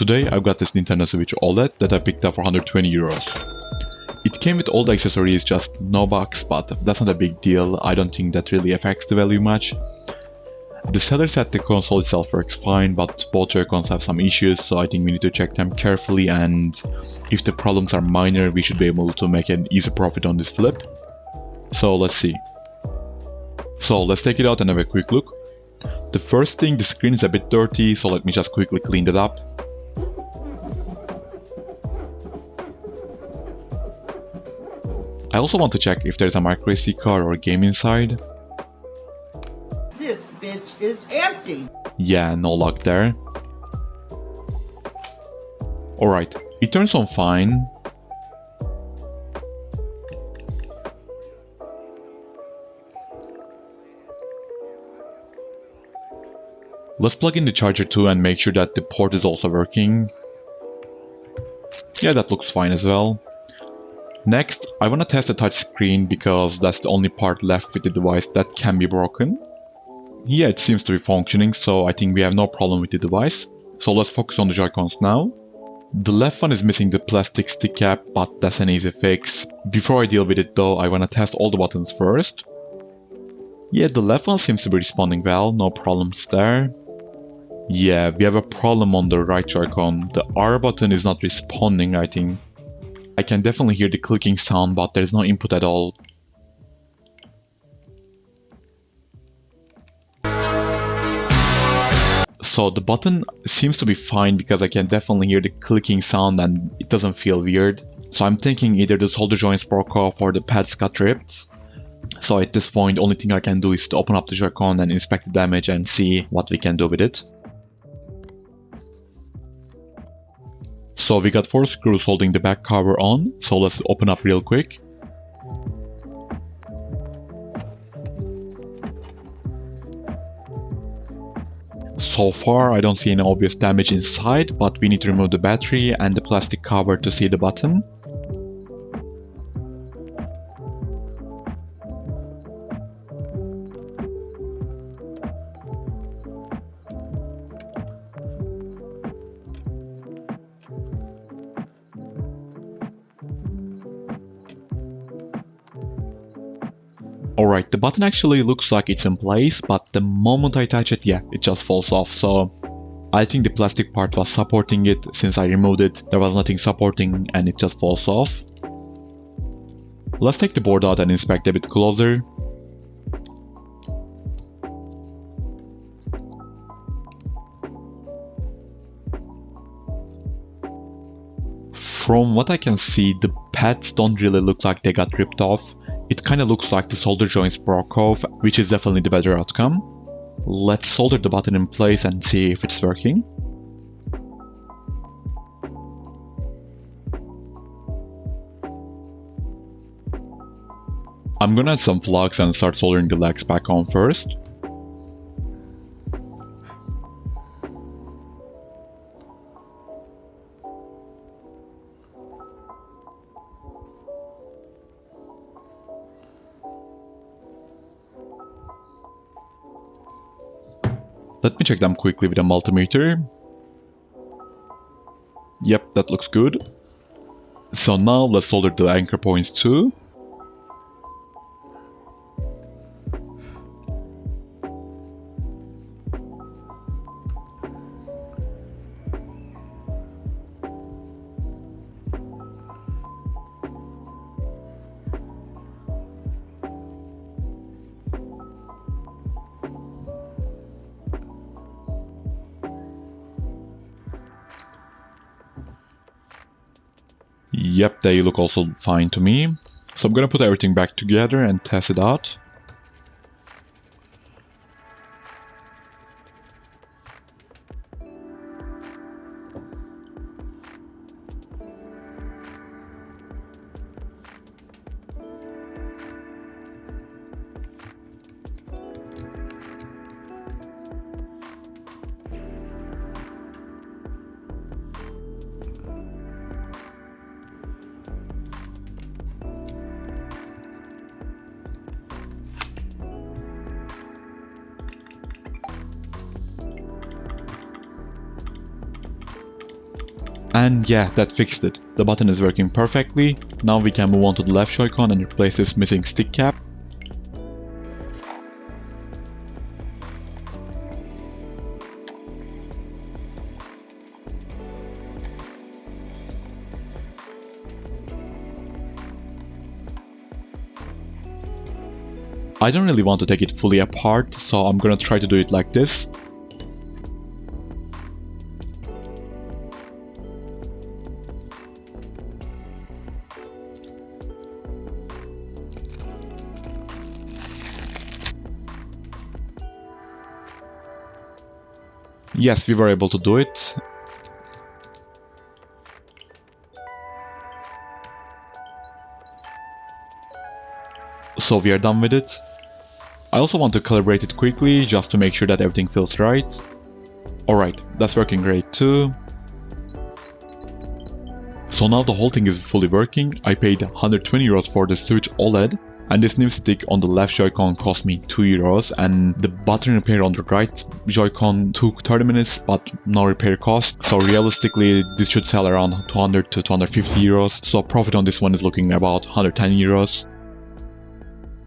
Today I've got this Nintendo Switch OLED that I picked up for 120 euros. It came with all the accessories, just no box, but that's not a big deal. I don't think that really affects the value much. The seller said the console itself works fine, but both Joy-Cons have some issues, so I think we need to check them carefully, and if the problems are minor, we should be able to make an easy profit on this flip. So let's see. So let's take it out and have a quick look. The first thing, the screen is a bit dirty, so let me just quickly clean that up. I also want to check if there's a micro SD card or game inside. This bitch is empty. Yeah, no luck there. Alright, it turns on fine. Let's plug in the charger too and make sure that the port is also working. Yeah, that looks fine as well. Next, I want to test the touchscreen because that's the only part left with the device that can be broken. Yeah, it seems to be functioning, so I think we have no problem with the device. So let's focus on the Joy-Cons now. The left one is missing the plastic stick cap, but that's an easy fix. Before I deal with it though, I want to test all the buttons first. Yeah, the left one seems to be responding well, no problems there. Yeah, we have a problem on the right Joy-Con. The R button is not responding, I think. I can definitely hear the clicking sound, but there's no input at all. So the button seems to be fine because I can definitely hear the clicking sound and it doesn't feel weird. So I'm thinking either the solder joints broke off or the pads got ripped. So at this point, the only thing I can do is to open up the Joy-Con and inspect the damage and see what we can do with it. So we got 4 screws holding the back cover on, so let's open up real quick. So far I don't see any obvious damage inside, but we need to remove the battery and the plastic cover to see the button. Alright, the button actually looks like it's in place, but the moment I touch it, yeah, it just falls off, so I think the plastic part was supporting it. Since I removed it, there was nothing supporting and it just falls off. Let's take the board out and inspect a bit closer. From what I can see, the pads don't really look like they got ripped off. It kinda looks like the solder joints broke off, which is definitely the better outcome. Let's solder the button in place and see if it's working. I'm gonna add some flux and start soldering the legs back on first. Let me check them quickly with a multimeter. Yep, that looks good. So now let's solder the anchor points too. Yep, they look also fine to me. So I'm gonna put everything back together and test it out. And yeah, that fixed it. The button is working perfectly. Now we can move on to the left Joy-Con and replace this missing stick cap. I don't really want to take it fully apart, so I'm gonna try to do it like this. Yes, we were able to do it. So we are done with it. I also want to calibrate it quickly, just to make sure that everything feels right. Alright, that's working great too. So now the whole thing is fully working. I paid 120 euros for the Switch OLED, and this new stick on the left Joy-Con cost me 2 euros, and the button repair on the right Joy-Con took 30 minutes but no repair cost. So realistically this should sell around 200 to 250 euros, so profit on this one is looking about 110 euros.